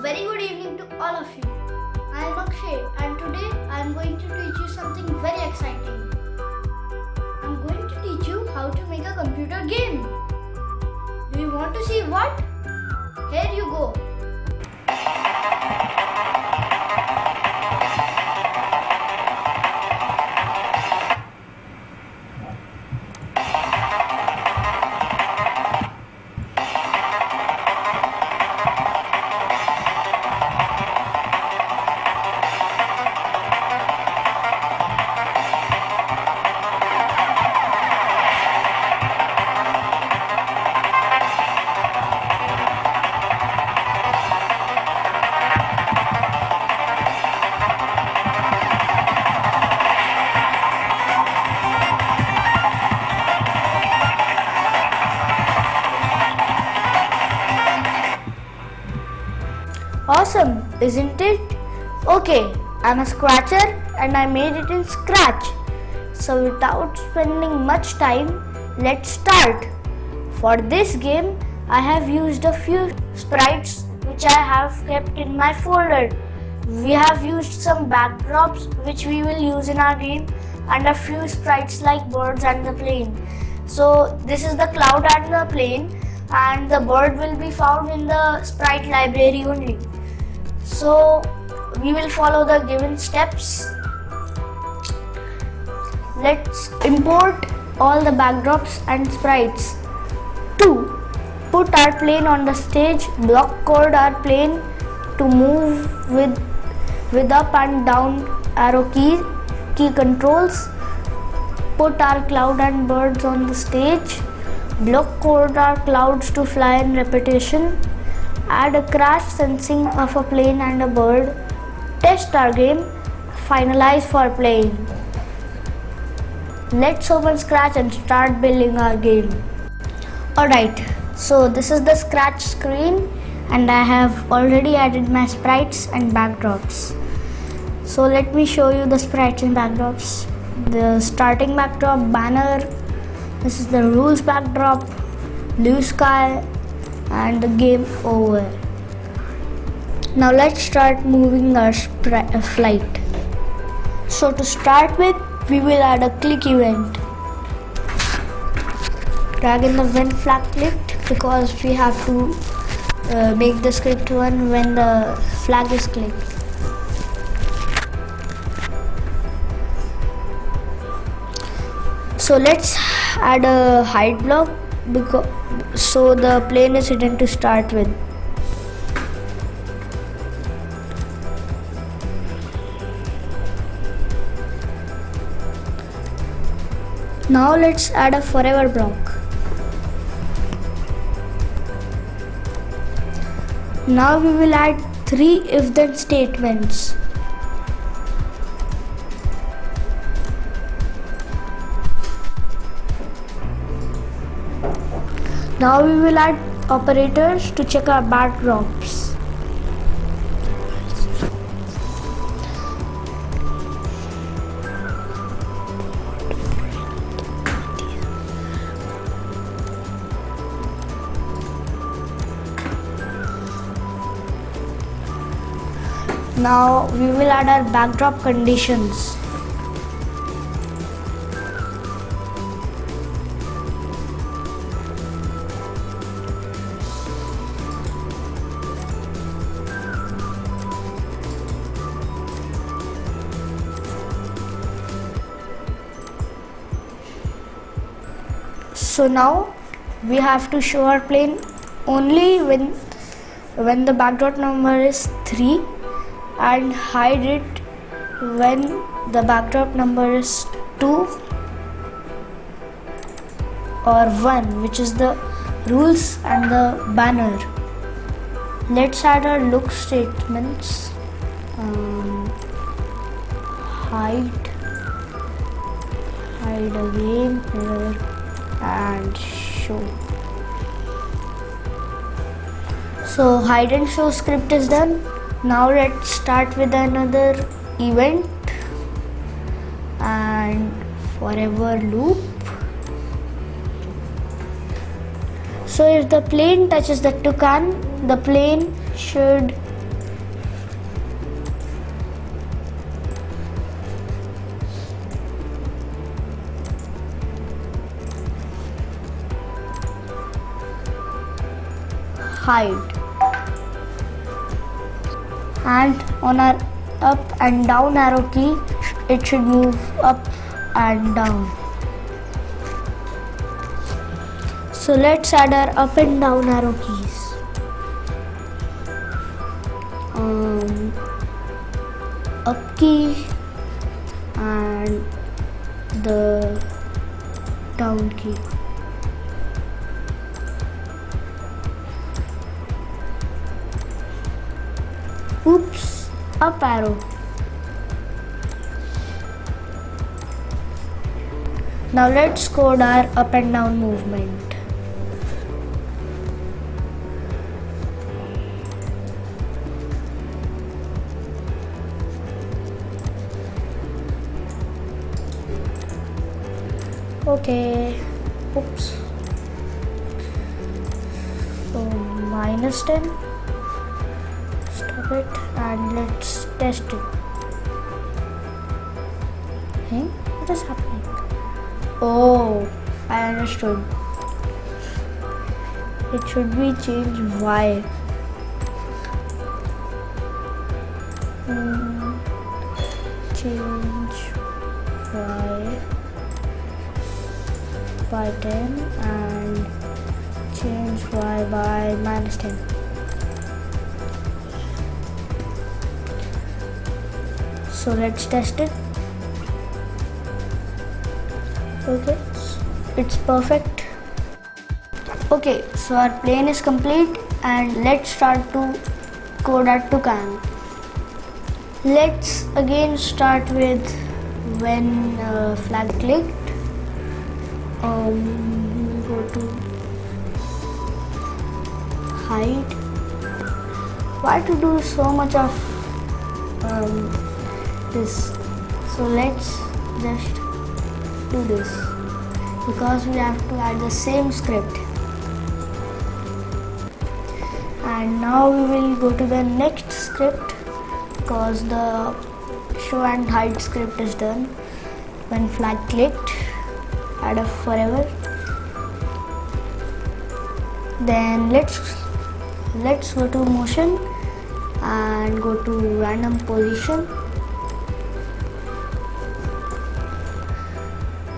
very good evening to all of you. I am Akshay and today I am going to teach you something very exciting. I am going to teach you how to make a computer game. Do you want to see what? Here you go. Awesome, isn't it? Okay, I'm a scratcher and I made it in Scratch. So without spending much time, let's start. For this game, I have used a few sprites which I have kept in my folder. We have used some backdrops which we will use in our game and a few sprites like birds and the plane. So this is the cloud and the plane, and the bird will be found in the sprite library only. So we will follow the given steps. Let's import all the backdrops and sprites. 2. Put our plane on the stage. Block code our plane to move with up and down arrow key controls. Put our cloud and birds on the stage. Block code our clouds to fly in repetition. Add a crash sensing of a plane and a bird. Test our game. Finalize for playing. Let's open Scratch and start building our game. Alright, so this is the Scratch screen and I have already added my sprites and backdrops. So let me show you the sprites and backdrops. The starting backdrop, banner. This is the rules backdrop, blue sky, and the game over. Now let's start moving our flight. So to start with, we will add a click event. Drag in the when flag clicked because we have to make the script run when the flag is clicked. So let's add a hide block so the plane is hidden to start with. Now let's add a forever block. Now we will add 3 if-then statements. Now we will add operators to check our backdrops. Now we will add our backdrop conditions. So now we have to show our plane only when the backdrop number is 3 and hide it when the backdrop number is 2 or 1, which is the rules and the banner. Let's add our look statements. Hide again here and show. So hide and show script is done. Now let's start with another event and forever loop. So if the plane touches the toucan, the plane should hide. And on our up and down arrow key, it should move up and down. So let's add our up and down arrow keys. Up key and the down key. Oops, up arrow. Now let's code our up and down movement. Okay, oops. So -10. Stop it and let's test it. Hey, what is happening? Oh, I understood. It should be change Y. Change Y by 10 and change Y by -10. So let's test it. Okay, it's perfect. Okay, so our plane is complete and let's start to code our toucan. Let's again start with when flag clicked. Go to hide. Why to do so much of this? So let's just do this because we have to add the same script. And now we will go to the next script because the show and hide script is done. When flag clicked, add a forever. Then let's go to motion and go to random position.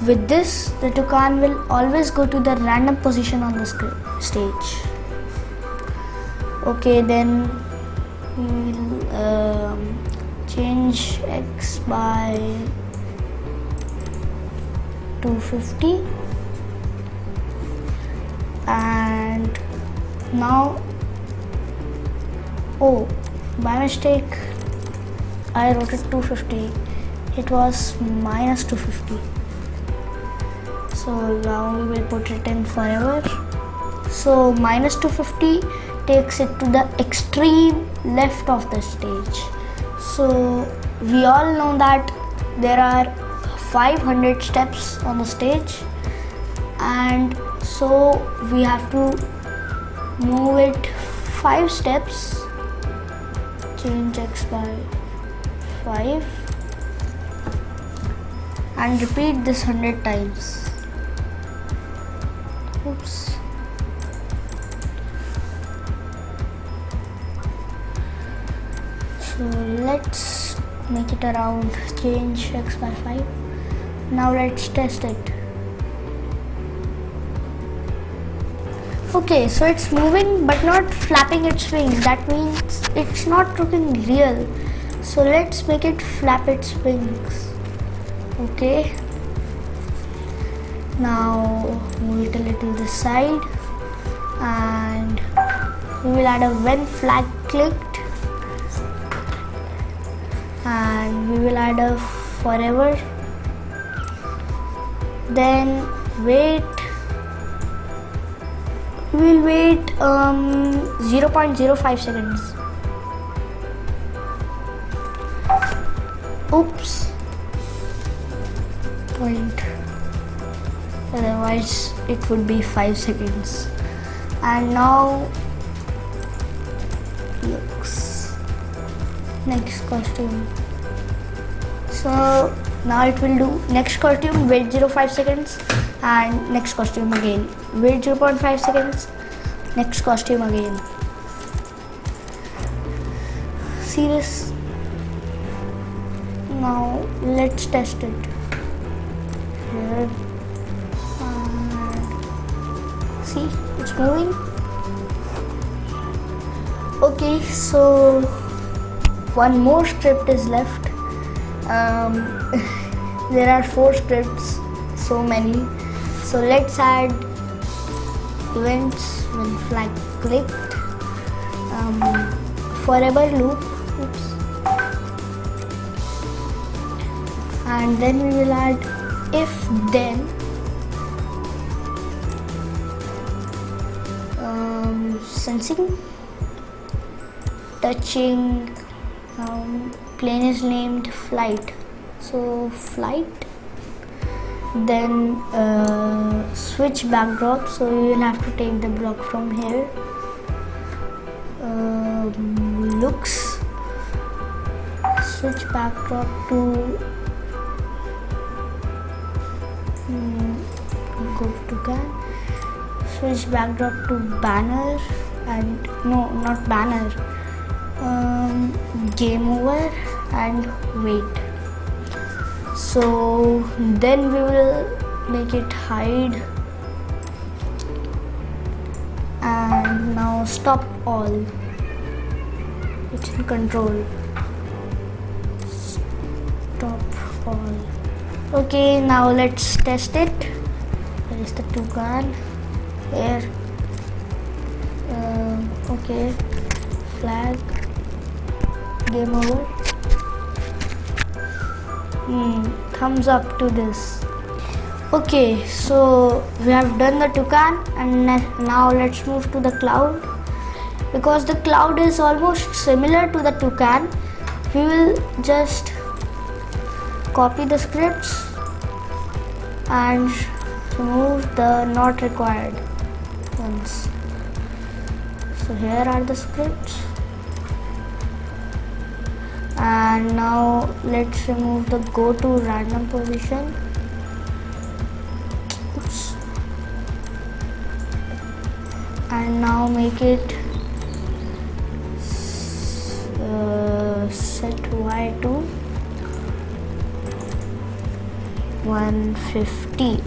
With this, the toucan will always go to the random position on the stage. Okay, then we will change X by 250 and now by mistake I wrote it 250. It was -250. So now we will put it in forever. So -250 takes it to the extreme left of the stage. So we all know that there are 500 steps on the stage, and so we have to move it 5 steps. Change X by 5 and repeat this 100 times. Oops. So let's make it around, change X by 5. Now let's test it. Okay, so it's moving but not flapping its wings. That means it's not looking real. So let's make it flap its wings. Okay. Now move it a little this side and we will add a when flag clicked and we will add a forever. Then wait. We will wait 0.05 seconds. Oops. Point. Otherwise it would be 5 seconds. And now looks next costume. So now it will do next costume, wait 0.5 seconds and next costume again, wait 0.5 seconds Next costume again. See this? Now let's test it. Here. And see, it's moving. Okay, so one more script is left. There are 4 scripts, so many. So let's add events when flag clicked, forever loop, oops, and then we will add if then, sensing, touching, plane is named flight, so flight. Then switch backdrop, so you will have to take the block from here. Looks, switch backdrop to go to Toucan, switch backdrop to banner, and no, not banner, game over, and wait. So then we will make it hide, and now stop all. It's in control. Stop all. Okay, now let's test it. There is the Toucan here. Okay, flag, game over. Thumbs up to this. Okay, so we have done the Toucan, and now let's move to the cloud. Because the cloud is almost similar to the Toucan, we will just copy the scripts and remove the not required ones. So here are the scripts. And now let's remove the go to random position. Oops. And now make it set y to 150.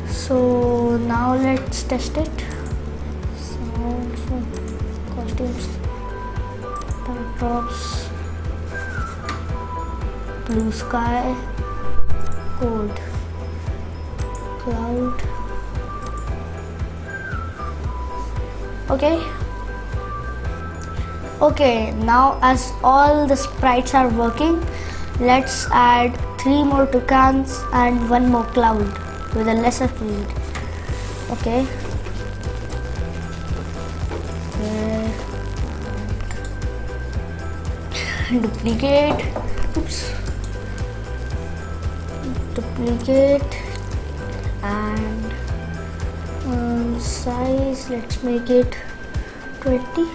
So now let's test it. Costumes, backdrops, blue sky, code, cloud. Okay, now as all the sprites are working, let's add 3 more toucans and 1 more cloud with a lesser speed. Okay. Duplicate, oops, duplicate, and size, let's make it 20.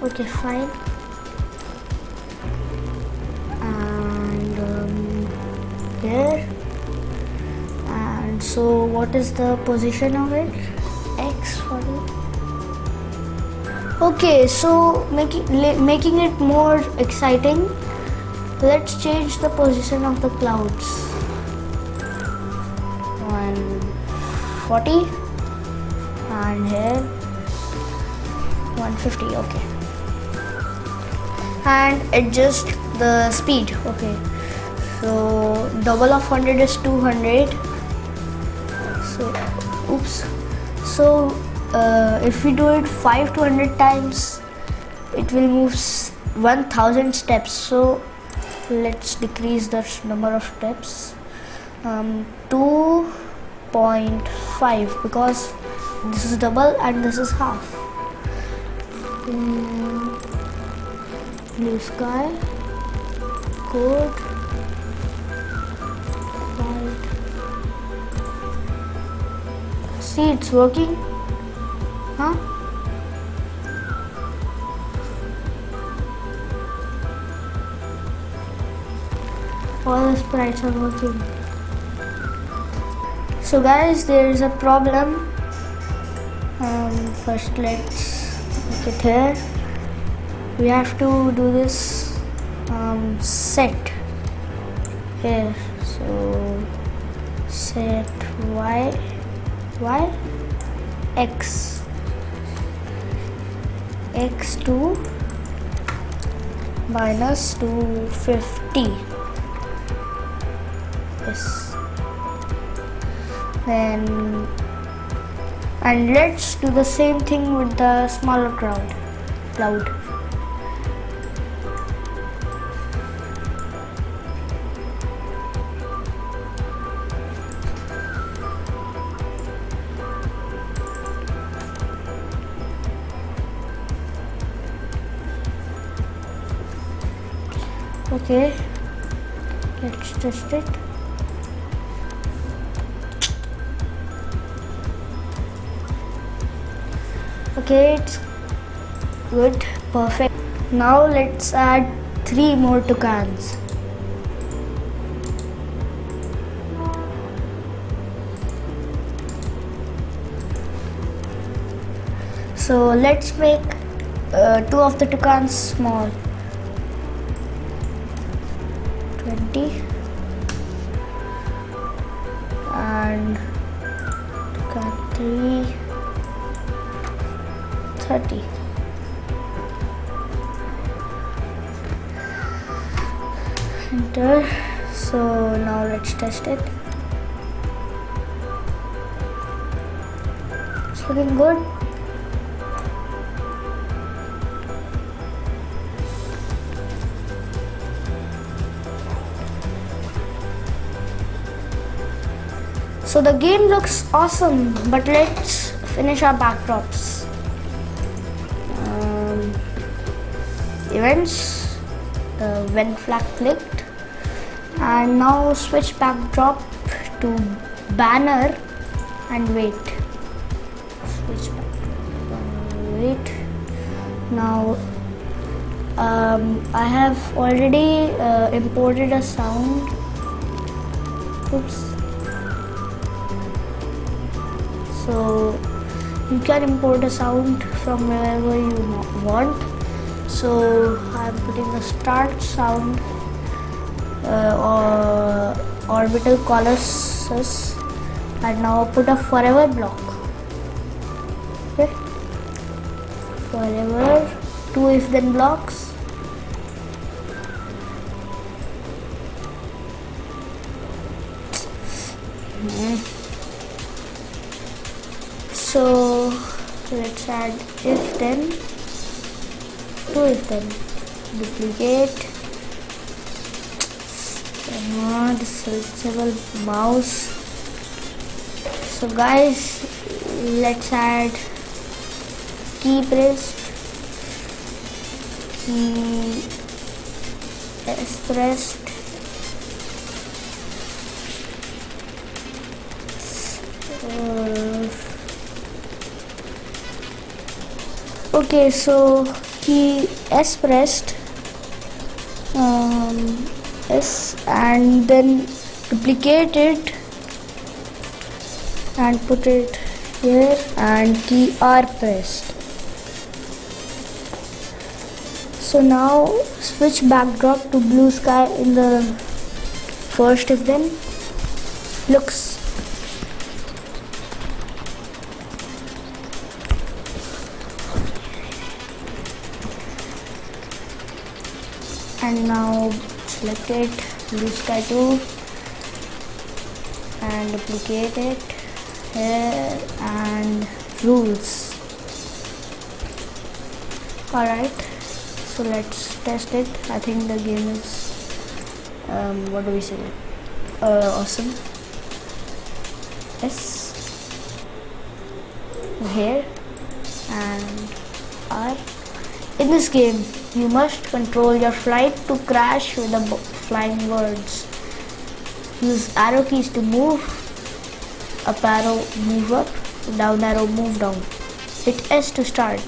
Okay, fine. And here, and so what is the position of it? X for it. Okay, so making it more exciting, let's change the position of the clouds. 140, and here 150. Okay, and adjust the speed. Okay, so double of 100 is 200. So oops. So if we do it 5 to 100 times, it will move 1000 steps. So let's decrease the number of steps, 2.5, because this is double and this is half. Blue sky, code, white. See, it's working. Huh? all the sprites are working. So guys, there is a problem. First let's make it here. We have to do this set here. So set y x to minus 250. Yes. Then and let's do the same thing with the smaller cloud. Okay, let's test it. Okay, it's good, perfect. Now let's add 3 more toucans. So let's make 2 of the toucans small. 20 and toucan 3 30. Enter. So now let's test it. It's looking good. So the game looks awesome, but let's finish our backdrops. Events, when flag clicked, and now switch backdrop to banner and wait. Switch backdrop, wait. Now I have already imported a sound. Oops. So you can import a sound from wherever you want. So I'm putting a start sound or orbital colossus, and now put a forever block. Okay, forever 2 if then blocks. So let's add if then, 2 if then, duplicate. Come on, the selectable mouse. So guys, let's add key pressed, key pressed. Okay, so key S pressed, S, and then duplicate it and put it here, and key R pressed. So now switch backdrop to blue sky in the first if then. Looks. And now select it, blue sky 2, and duplicate it here, and rules. Alright, so let's test it. I think the game is what do we say, awesome. S here and R. In this game, you must control your flight to crash with the flying birds. Use arrow keys to move, up arrow move up, down arrow move down. Hit S to start.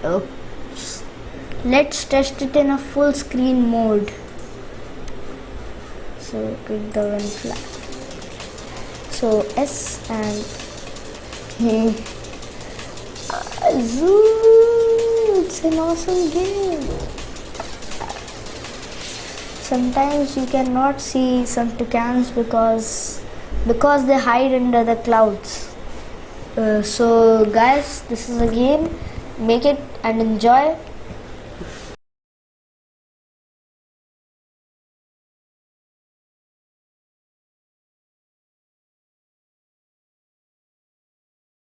Oops. Let's test it in a full screen mode. So click the run flag. So S and Zoo, it's an awesome game. Sometimes you cannot see some toucans because they hide under the clouds. So guys, this is a game. Make it and enjoy.